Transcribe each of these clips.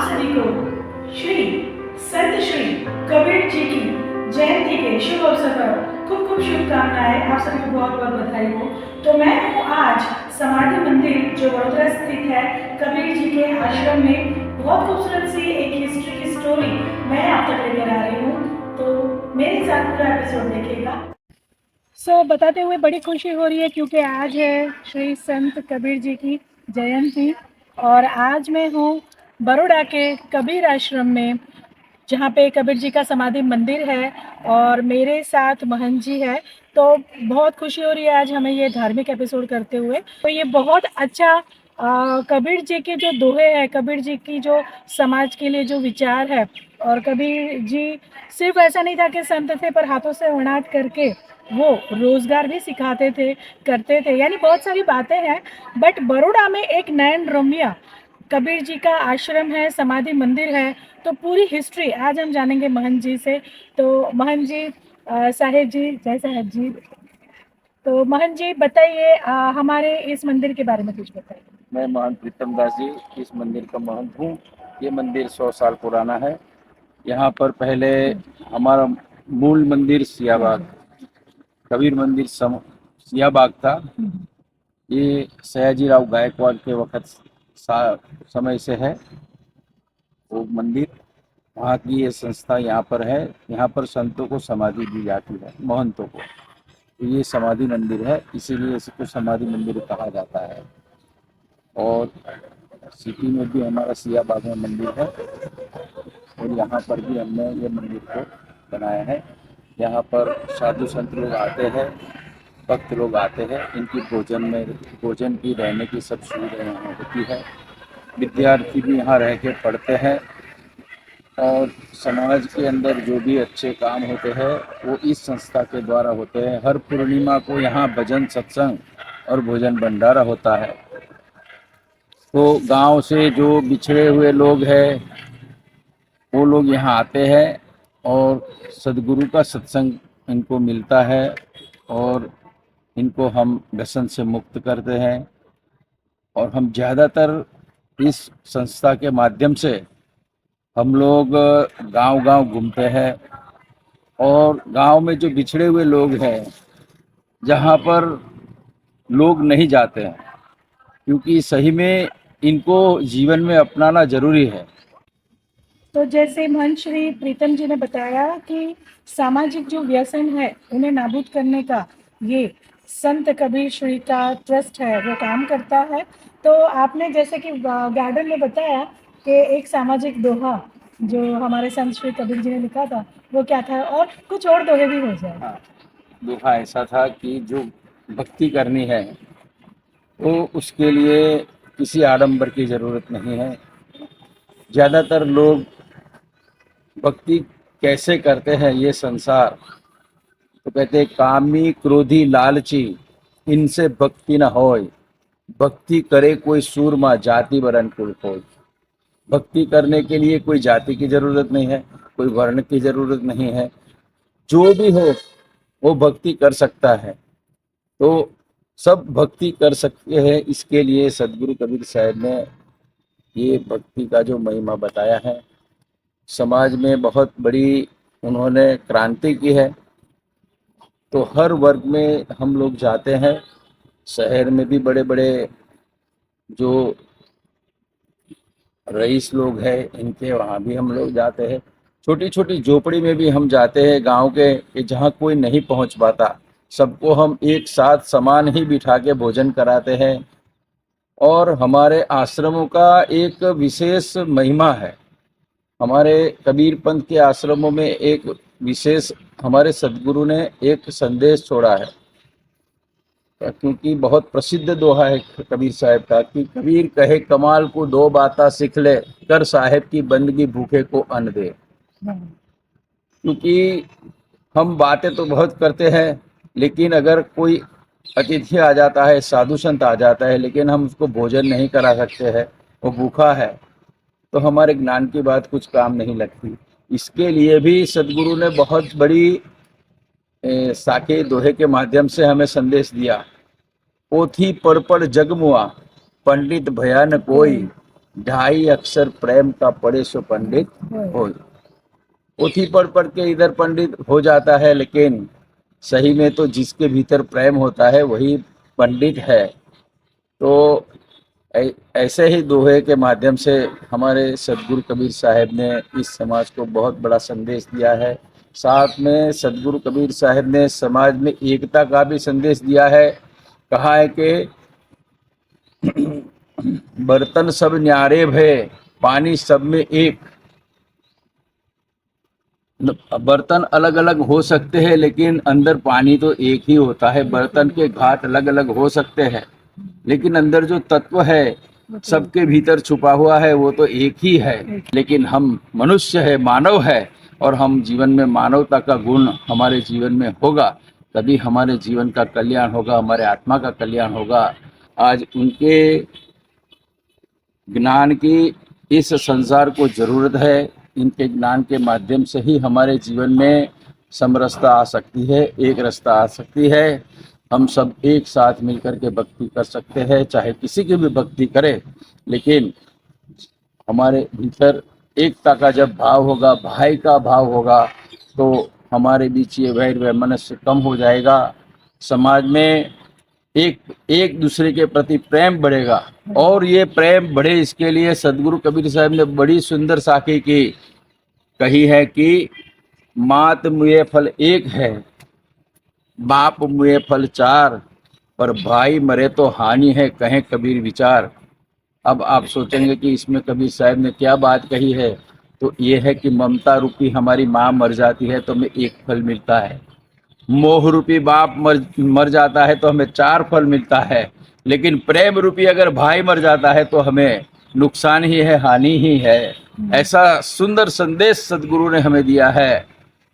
सभी को श्री संत श्री कबीर जी की जयंती के शुभ अवसर पर खूब खूब शुभकामनाएं। आप सभी को बहुत बहुत बधाई हो। तो मैं हूँ आज समाधि मंदिर जो वडोदरा स्थित है कबीर जी के आश्रम में। बहुत खूबसूरत सी एक हिस्ट्री की स्टोरी मैं आप तक लेकर आ रही हूँ, तो मेरे साथ पूरा एपिसोड देखिएगा। बताते हुए बड़ी खुशी हो रही है क्योंकि आज है श्री संत कबीर जी की जयंती और आज मैं हूँ बड़ौदा के कबीर आश्रम में, जहाँ पे कबीर जी का समाधि मंदिर है और मेरे साथ महंत जी है। तो बहुत खुशी हो रही है आज हमें ये धार्मिक एपिसोड करते हुए। तो ये बहुत अच्छा कबीर जी के जो दोहे हैं, कबीर जी की जो समाज के लिए जो विचार है, और कबीर जी सिर्फ ऐसा नहीं था कि संत थे पर हाथों से वनाट करके वो रोजगार भी सिखाते थे, करते थे, यानी बहुत सारी बातें हैं। बट बड़ौदा में एक नयन रम्य कबीर जी का आश्रम है, समाधि मंदिर है। तो पूरी हिस्ट्री आज हम जानेंगे महंत जी से। तो महंत जी, साहेब जी, जय साहेब जी। तो महंत जी बताइए, हमारे इस मंदिर के बारे में कुछ बताइए। मैं महंत प्रीतम दास जी इस मंदिर का महंत हूँ। ये मंदिर 100 साल पुराना है। यहाँ पर पहले हमारा मूल मंदिर सियाबाग, कबीर मंदिर सियाबाग था। ये सयाजीराव गायकवाड़ के वक्त समय से है वो मंदिर। वहाँ की ये संस्था यहाँ पर है। यहाँ पर संतों को समाधि दी जाती है, महंतों को। तो ये समाधि मंदिर है, इसीलिए इसको समाधि मंदिर कहा जाता है। और सिटी में भी हमारा सियाबाग में मंदिर है और यहाँ पर भी हमने ये मंदिर को बनाया है। यहाँ पर साधु संत लोग आते हैं, भक्त लोग आते हैं। इनकी भोजन की, रहने की सब सुविधा यहाँ होती है। विद्यार्थी भी यहाँ रह के पढ़ते हैं और समाज के अंदर जो भी अच्छे काम होते हैं वो इस संस्था के द्वारा होते हैं। हर पूर्णिमा को यहाँ भजन, सत्संग और भोजन भंडारा होता है। तो गांव से जो बिछड़े हुए लोग हैं वो लोग यहाँ आते हैं और सदगुरु का सत्संग इनको मिलता है और इनको हम व्यसन से मुक्त करते हैं। और हम ज़्यादातर इस संस्था के माध्यम से हम लोग गांव-गांव घूमते हैं और गांव में जो बिछड़े हुए लोग हैं, जहाँ पर लोग नहीं जाते हैं, क्योंकि सही में इनको जीवन में अपनाना जरूरी है। तो जैसे महंत श्री प्रीतम जी ने बताया कि सामाजिक जो व्यसन है उन्हें नाबूद करने का ये संत कबीर श्री का ट्रस्ट है, वो काम करता है। तो आपने जैसे कि गार्डन में बताया कि एक सामाजिक दोहा जो हमारे संत श्री कबीर जी ने लिखा था, वो क्या था, और कुछ और दोहे भी हो जाए। हाँ, दोहा ऐसा था कि जो भक्ति करनी है तो उसके लिए किसी आडंबर की ज़रूरत नहीं है। ज़्यादातर लोग भक्ति कैसे करते हैं ये संसार, तो कहते कामी क्रोधी लालची इनसे भक्ति न होय, भक्ति करे कोई सूरमा जाति वरण कुल कोय। भक्ति करने के लिए कोई जाति की जरूरत नहीं है, कोई वर्ण की जरूरत नहीं है, जो भी हो वो भक्ति कर सकता है। तो सब भक्ति कर सकते हैं, इसके लिए सदगुरु कबीर साहब ने ये भक्ति का जो महिमा बताया है। समाज में बहुत बड़ी उन्होंने क्रांति की है। तो हर वर्ग में हम लोग जाते हैं। शहर में भी बड़े बड़े जो रईस लोग हैं इनके वहाँ भी हम लोग जाते हैं। छोटी छोटी झोपड़ी में भी हम जाते हैं गांव के, कि जहाँ कोई नहीं पहुँच पाता, सबको हम एक साथ समान ही बिठा के भोजन कराते हैं। और हमारे आश्रमों का एक विशेष महिमा है। हमारे कबीर पंथ के आश्रमों में एक विशेष हमारे सदगुरु ने एक संदेश छोड़ा है, क्योंकि बहुत प्रसिद्ध दोहा है कबीर साहब का कि कबीर कहे कमाल को दो बाता सीख ले, कर साहेब की बंदगी भूखे को अन्न दे। क्योंकि हम बातें तो बहुत करते हैं, लेकिन अगर कोई अतिथि आ जाता है, साधु संत आ जाता है, लेकिन हम उसको भोजन नहीं करा सकते हैं, वो भूखा है, तो हमारे ज्ञान की बात कुछ काम नहीं लगती। इसके लिए भी सदगुरु ने बहुत बड़ी साके दोहे के माध्यम से हमें संदेश दिया। पोथी पढ़ पढ़ जग मुआ, पंडित भया न कोई, ढाई अक्षर प्रेम का पढ़े सो पंडित हो। पोथी पढ़ के इधर पंडित हो जाता है, लेकिन सही में तो जिसके भीतर प्रेम होता है वही पंडित है। तो ऐसे ही दोहे के माध्यम से हमारे सदगुरु कबीर साहब ने इस समाज को बहुत बड़ा संदेश दिया है। साथ में सदगुरु कबीर साहब ने समाज में एकता का भी संदेश दिया है। कहा है कि बर्तन सब न्यारे भय, पानी सब में एक। बर्तन अलग अलग हो सकते हैं, लेकिन अंदर पानी तो एक ही होता है। बर्तन के घाट अलग अलग हो सकते हैं, लेकिन अंदर जो तत्व है सबके भीतर छुपा हुआ है वो तो एक ही है। लेकिन हम मनुष्य है, मानव है, और हम जीवन में मानवता का गुण हमारे जीवन में होगा, तभी हमारे जीवन का कल्याण होगा, हमारे आत्मा का कल्याण होगा। आज उनके ज्ञान की इस संसार को जरूरत है। इनके ज्ञान के माध्यम से ही हमारे जीवन में समरसता आ सकती है, एक रसता आ सकती है। हम सब एक साथ मिलकर के भक्ति कर सकते हैं, चाहे किसी की भी भक्ति करें, लेकिन हमारे भीतर एकता का जब भाव होगा, भाई का भाव होगा, तो हमारे बीच ये वैर वैमनस्य कम हो जाएगा। समाज में एक एक दूसरे के प्रति प्रेम बढ़ेगा, और ये प्रेम बढ़े इसके लिए सदगुरु कबीर साहब ने बड़ी सुंदर साखी की कही है कि मात मुए फल एक है, बाप मुए फल चार, पर भाई मरे तो हानि है, कहें कबीर विचार। अब आप सोचेंगे कि इसमें कबीर साहब ने क्या बात कही है, तो ये है कि ममता रूपी हमारी माँ मर जाती है तो हमें एक फल मिलता है, मोह रूपी बाप मर जाता है तो हमें चार फल मिलता है, लेकिन प्रेम रूपी अगर भाई मर जाता है तो हमें नुकसान ही है, हानि ही है। ऐसा सुंदर संदेश सदगुरु ने हमें दिया है,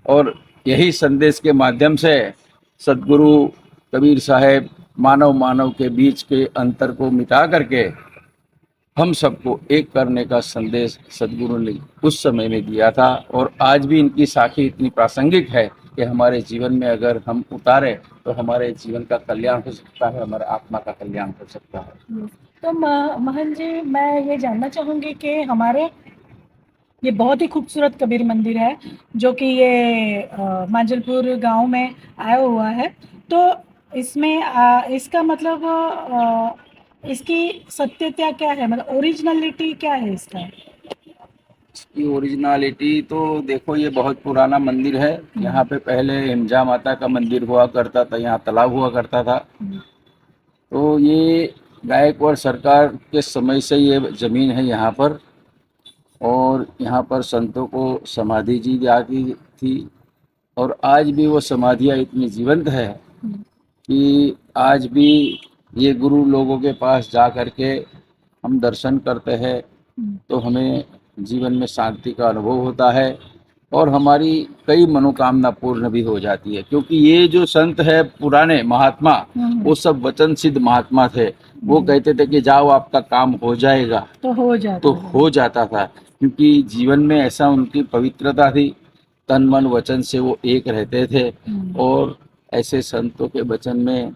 और यही संदेश के माध्यम से सदगुरु कबीर साहब मानव मानव के बीच के अंतर को मिटा करके हम सबको एक करने का संदेश सदगुरु ने उस समय में दिया था, और आज भी इनकी साखी इतनी प्रासंगिक है कि हमारे जीवन में अगर हम उतारे तो हमारे जीवन का कल्याण हो सकता है, हमारे आत्मा का कल्याण हो सकता है। तो महन जी, मैं ये जानना चाहूँगी कि हमारे ये बहुत ही खूबसूरत कबीर मंदिर है, जो कि ये मांजलपुर गांव में आया हुआ है। तो इसमें इसका मतलब इसकी सत्यता क्या है, मतलब ओरिजिनलिटी क्या है इसका? इसकी ओरिजिनलिटी तो देखो, ये बहुत पुराना मंदिर है। यहाँ पे पहले हिमजा माता का मंदिर हुआ करता था, यहाँ तालाब हुआ करता था। तो ये गायकवाड़ सरकार के समय से ये जमीन है यहाँ पर, और यहाँ पर संतों को समाधि दी जाती थी, और आज भी वो समाधियाँ इतनी जीवंत है कि आज भी ये गुरु लोगों के पास जा करके हम दर्शन करते हैं तो हमें जीवन में शांति का अनुभव होता है, और हमारी कई मनोकामना पूर्ण भी हो जाती है। क्योंकि ये जो संत है पुराने महात्मा, वो सब वचन सिद्ध महात्मा थे। वो कहते थे कि जाओ आपका काम हो जाएगा, तो हो जाता था, क्योंकि जीवन में ऐसा उनकी पवित्रता थी। तन मन वचन से वो एक रहते थे, और ऐसे संतों के वचन में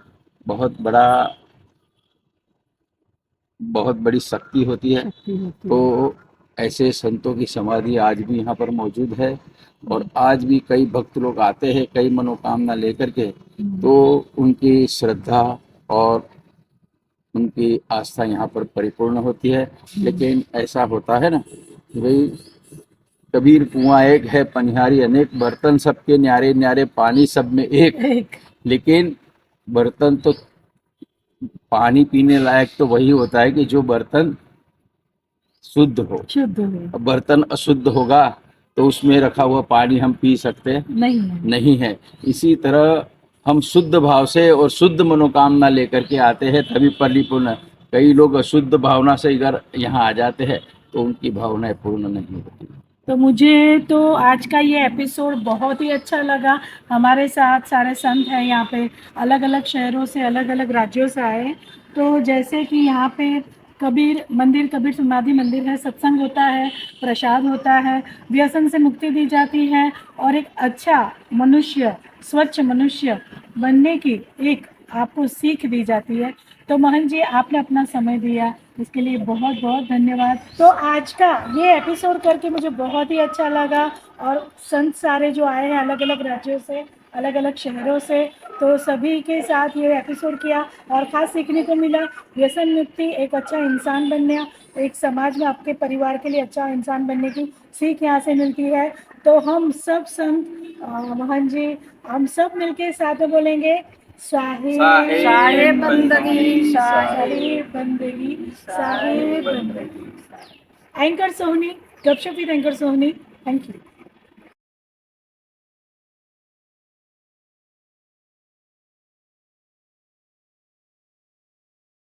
बहुत बड़ी शक्ति होती है। तो ऐसे संतों की समाधि आज भी यहाँ पर मौजूद है, और आज भी कई भक्त लोग आते हैं कई मनोकामना लेकर के, तो उनकी श्रद्धा और उनकी आस्था यहाँ पर परिपूर्ण होती है। लेकिन ऐसा होता है ना कि भाई, कबीर कुआं एक है पनिहारी अनेक, बर्तन सबके न्यारे न्यारे, पानी सब में एक। लेकिन बर्तन तो पानी पीने लायक तो वही होता है कि जो बर्तन शुद्ध हो। अब बर्तन अशुद्ध होगा तो उसमें रखा हुआ पानी हम पी सकते नहीं है। इसी तरह हम शुद्ध भाव से और शुद्ध मनोकामना लेकर के आते हैं तभी परिपूर्ण। कई लोग अशुद्ध भावना से इधर यहाँ आ जाते हैं तो उनकी भावनाएं पूर्ण नहीं होती। तो मुझे तो आज का ये एपिसोड बहुत ही अच्छा लगा। हमारे साथ सारे संत हैं यहाँ पे, अलग अलग शहरों से, अलग अलग राज्यों से आए। तो जैसे कि यहाँ पे कबीर मंदिर, कबीर समाधि मंदिर है, सत्संग होता है, प्रसाद होता है, व्यसन से मुक्ति दी जाती है, और एक अच्छा मनुष्य, स्वच्छ मनुष्य बनने की एक आपको सीख दी जाती है। तो मोहन जी, आपने अपना समय दिया, इसके लिए बहुत बहुत धन्यवाद। तो आज का ये एपिसोड करके मुझे बहुत ही अच्छा लगा, और संत सारे जो आए हैं अलग अलग राज्यों से, अलग अलग शहरों से, तो सभी के साथ ये एपिसोड किया और ख़ास सीखने को मिला व्यसन मुक्ति, एक अच्छा इंसान बनने, एक समाज में आपके परिवार के लिए अच्छा इंसान बनने की सीख यहाँ से मिलती है। तो हम सब संत मोहन जी, हम सब मिलके साथ में बोलेंगे साहेब बंदगी, साहेब बंदगी, साहेब बंदगी। एंकर सोहनी, गपशप with anchor Sohni. Thank you.